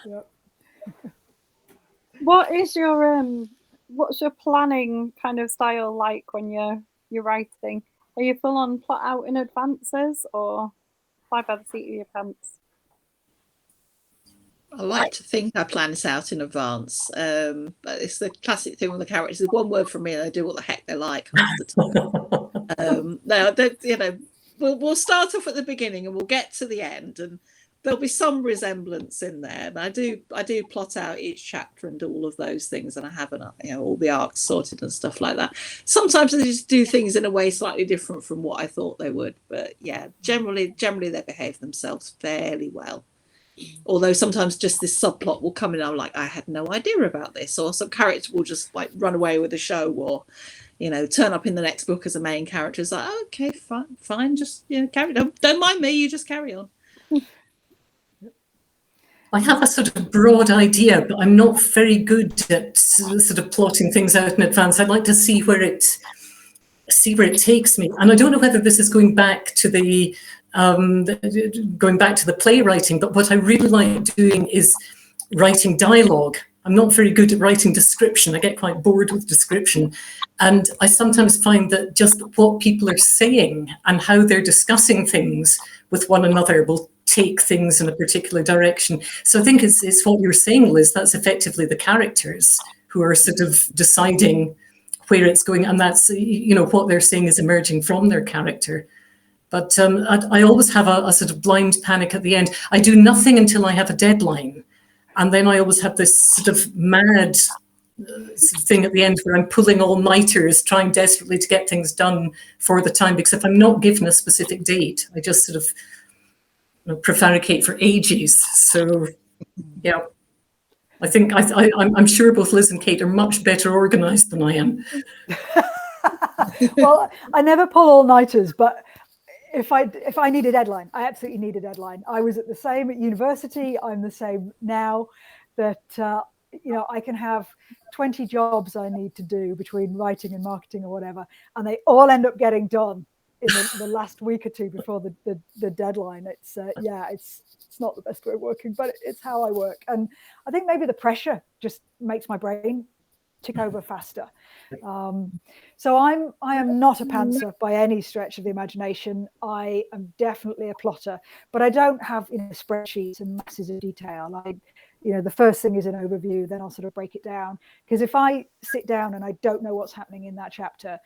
Yep. What's your planning kind of style like when you're writing? Are you full on plot out in advances or fly by the seat of your pants? I like to think I plan this out in advance, but it's the classic thing with the characters. There's one word from me, and they do what the heck they like half the time. We'll start off at the beginning, and we'll get to the end, and there'll be some resemblance in there. And I do plot out each chapter and do all of those things, and I have all the arcs sorted and stuff like that. Sometimes I just do things in a way slightly different from what I thought they would, but yeah, generally they behave themselves fairly well. Although sometimes just this subplot will come in, I'm like, I had no idea about this, or some character will just like run away with the show, or turn up in the next book as a main character. It's like, okay, fine, just carry on. Don't mind me, you just carry on. I have a sort of broad idea, but I'm not very good at sort of plotting things out in advance. I'd like to see where it takes me, and I don't know whether this is going back to the playwriting, but what I really like doing is writing dialogue. I'm not very good at writing description. I get quite bored with description. And I sometimes find that just what people are saying and how they're discussing things with one another will take things in a particular direction. So I think it's what you're saying, Liz. That's effectively the characters who are sort of deciding where it's going, and that's, you know, what they're saying is emerging from their character. But I always have a sort of blind panic at the end. I do nothing until I have a deadline, and then I always have this sort of mad sort of thing at the end where I'm pulling all-nighters, trying desperately to get things done for the time, because if I'm not given a specific date, I just sort of, you know, prevaricate for ages. So, yeah, I think I'm sure both Liz and Kate are much better organised than I am. Well, I never pull all-nighters, but if I need a deadline, I absolutely need a deadline. I was the same at university. I'm the same now. That you know, I can have 20 jobs I need to do between writing and marketing or whatever, and they all end up getting done in the last week or two before the deadline. It's yeah, it's not the best way of working, but it's how I work. And I think maybe the pressure just makes my brain tick over faster. So I am not a pantser by any stretch of the imagination. I am definitely a plotter, but I don't have, you know, spreadsheets and masses of detail. You know, the first thing is an overview, then I'll sort of break it down. Because if I sit down and I don't know what's happening in that chapter,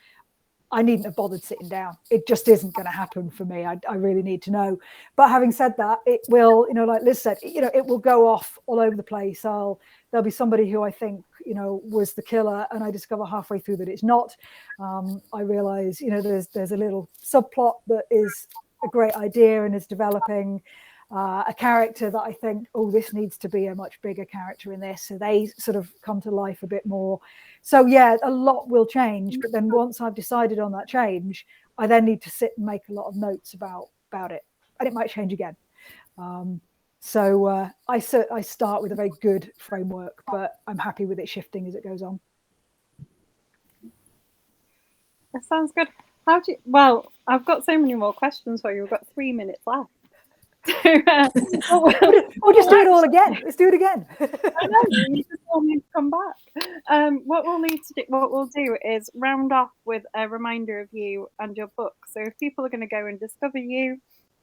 I needn't have bothered sitting down. It just isn't going to happen for me. I really need to know. But having said that, it will, you know, like Liz said, you know, it will go off all over the place. There'll be somebody who I think, you know, was the killer, and I discover halfway through that it's not. I realize, you know, there's a little subplot that is a great idea and is developing. A character that I think, oh, this needs to be a much bigger character in this. So they sort of come to life a bit more. So yeah, a lot will change. But then once I've decided on that change, I then need to sit and make a lot of notes about it. And it might change again. So I start with a very good framework, but I'm happy with it shifting as it goes on. That sounds good. Well, I've got so many more questions for you. We've got 3 minutes left. We'll just do it all again. Let's do it again. I know, you just all need to come back. What we'll do is round off with a reminder of you and your book. So if people are going to go and discover you,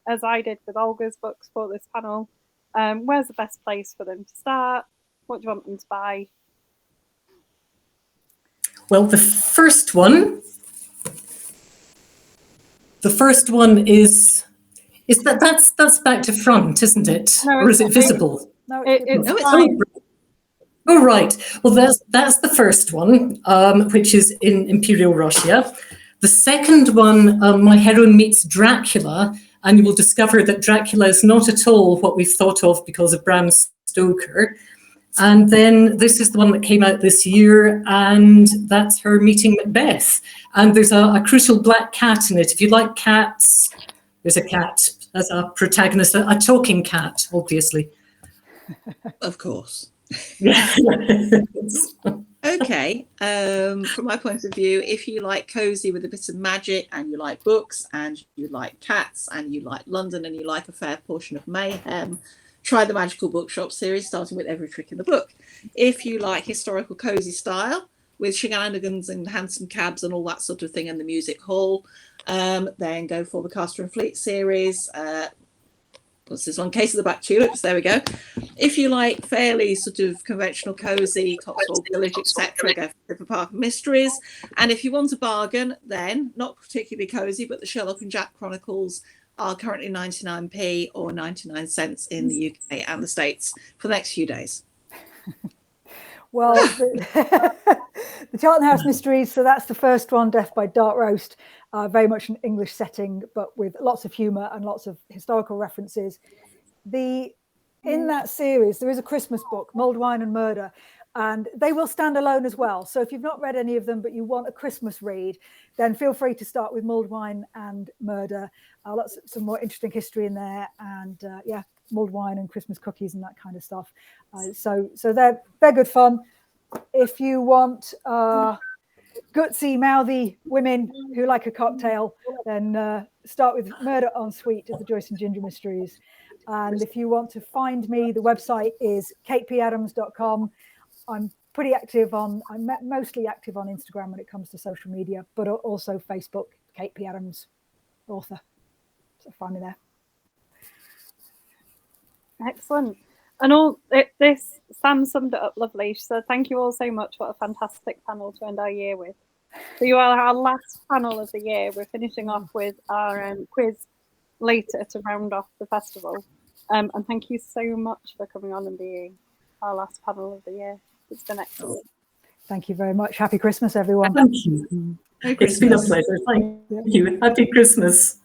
as I did with Olga's books for this panel, where's the best place for them to start? What do you want them to buy? Well, the first one is that's back to front, isn't it? No, or is it visible? No, it's fine. Oh, right. Well, that's the first one, which is in Imperial Russia. The second one, my heroine meets Dracula, and you will discover that Dracula is not at all what we've thought of because of Bram Stoker. And then this is the one that came out this year, and that's her meeting Macbeth. And there's a crucial black cat in it. If you like cats, there's a cat as a protagonist, a talking cat, obviously. Of course. Yeah. Okay. From my point of view, if you like cozy with a bit of magic, and you like books, and you like cats, and you like London, and you like a fair portion of mayhem, try the Magical Bookshop series, starting with Every Trick in the Book. If you like historical cozy style with shenanigans and handsome cabs and all that sort of thing, and the music hall, then go for the Castor and Fleet series. What's this one? Case of the Black Tulips. There we go. If you like fairly sort of conventional cozy, Cotswold Village, etc., go for Pippa Parker Mysteries. And if you want a bargain, then not particularly cozy, but the Sherlock and Jack Chronicles are currently 99p or 99 cents in the UK and the States for the next few days. Well, the Charlton House Mysteries, so that's the first one, Death by Dark Roast, very much an English setting, but with lots of humour and lots of historical references. In that series, there is a Christmas book, Mulled Wine and Murder, and they will stand alone as well. So if you've not read any of them, but you want a Christmas read, then feel free to start with Mulled Wine and Murder. Some more interesting history in there, and yeah, mulled wine and Christmas cookies and that kind of stuff. So they're good fun. If you want gutsy, mouthy women who like a cocktail, then start with Murder en Suite of the Joyce and Ginger Mysteries. And if you want to find me, the website is katepadams.com. I'm mostly active on Instagram when it comes to social media, but also Facebook, Kate P. Adams, author. So find me there. Excellent. And this, Sam summed it up lovely. She said, thank you all so much. What a fantastic panel to end our year with. So you are our last panel of the year. We're finishing off with our quiz later to round off the festival. And thank you so much for coming on and being our last panel of the year. It's been excellent. Thank you very much. Happy Christmas, everyone. Thank you. It's been a pleasure. Thank you. Happy Christmas.